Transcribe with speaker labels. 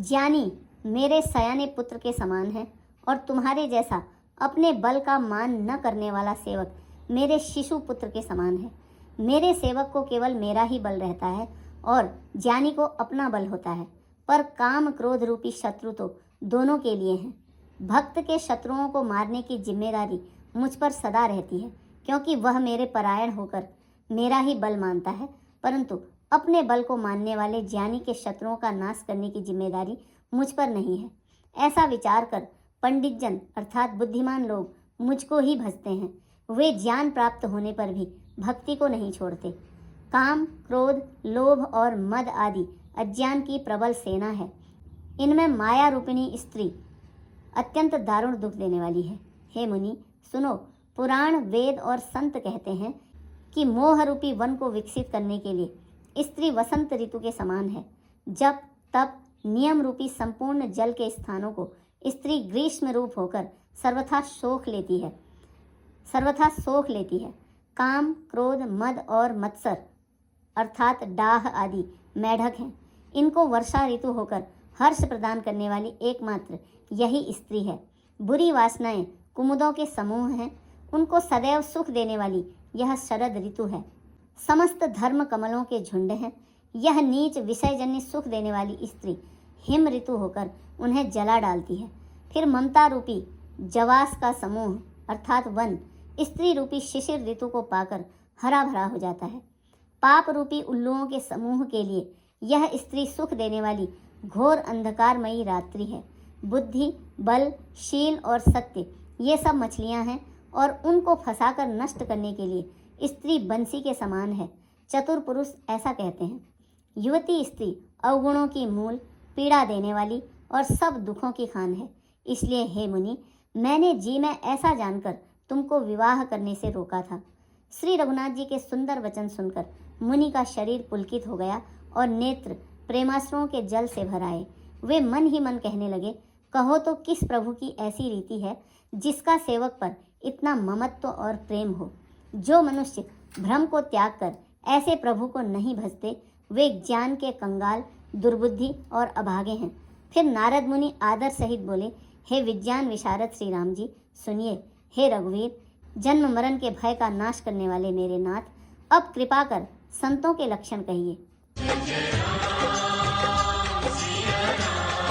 Speaker 1: ज्ञानी मेरे सयाने पुत्र के समान है और तुम्हारे जैसा अपने बल का मान न करने वाला सेवक मेरे शिशु पुत्र के समान है। मेरे सेवक को केवल मेरा ही बल रहता है और ज्ञानी को अपना बल होता है, पर काम क्रोध रूपी शत्रु तो दोनों के लिए हैं। भक्त के शत्रुओं को मारने की जिम्मेदारी मुझ पर सदा रहती है, क्योंकि वह मेरे परायण होकर मेरा ही बल मानता है, परंतु अपने बल को मानने वाले ज्ञानी के शत्रुओं का नाश करने की जिम्मेदारी मुझ पर नहीं है। ऐसा विचार कर पंडितजन अर्थात बुद्धिमान लोग मुझको ही भजते हैं। वे ज्ञान प्राप्त होने पर भी भक्ति को नहीं छोड़ते। काम, क्रोध, लोभ और मद आदि अज्ञान की प्रबल सेना है। इनमें माया रूपिणी स्त्री अत्यंत दारुण दुख देने वाली है। हे मुनि सुनो, पुराण, वेद और संत कहते हैं कि मोह रूपी वन को विकसित करने के लिए स्त्री वसंत ऋतु के समान है। जब तब नियम रूपी संपूर्ण जल के स्थानों को स्त्री ग्रीष्म रूप होकर सर्वथा सोख लेती है। काम, क्रोध, मद और मत्सर अर्थात डाह आदि मेढक हैं। इनको वर्षा ऋतु होकर हर्ष प्रदान करने वाली एकमात्र यही स्त्री है। बुरी वासनाएं कुमुदों के समूह हैं, उनको सदैव सुख देने वाली यह शरद ऋतु है। समस्त धर्म कमलों के झुंड हैं। यह नीच विषयजन्य सुख देने वाली स्त्री हिम ऋतु होकर उन्हें जला डालती है। फिर ममता रूपी जवास का समूह अर्थात वन स्त्री रूपी शिशिर ऋतु को पाकर हरा भरा हो जाता है। पाप रूपी उल्लुओं के समूह के लिए यह स्त्री सुख देने वाली घोर अंधकारमयी रात्रि है। बुद्धि, बल, शील और सत्य ये सब मछलियां हैं और उनको फंसाकर नष्ट करने के लिए स्त्री बंसी के समान है। चतुर पुरुष ऐसा कहते हैं। युवती स्त्री अवगुणों की मूल, पीड़ा देने वाली और सब दुखों की खान है। इसलिए हे मुनि, मैंने जी में ऐसा जानकर तुमको विवाह करने से रोका था। श्री रघुनाथ जी के सुंदर वचन सुनकर मुनि का शरीर पुलकित हो गया और नेत्र प्रेमाश्रुओं के जल से भर आए। वे मन ही मन कहने लगे, कहो तो किस प्रभु की ऐसी रीति है जिसका सेवक पर इतना ममत्व और प्रेम हो। जो मनुष्य भ्रम को त्याग कर ऐसे प्रभु को नहीं भजते वे ज्ञान के कंगाल, दुर्बुद्धि और अभागे हैं। फिर नारद मुनि आदर सहित बोले, हे विज्ञान विशारद श्री राम जी, सुनिए। हे रघुवीर, जन्म मरण के भय का नाश करने वाले मेरे नाथ, अब कृपा कर संतों के लक्षण कहिए।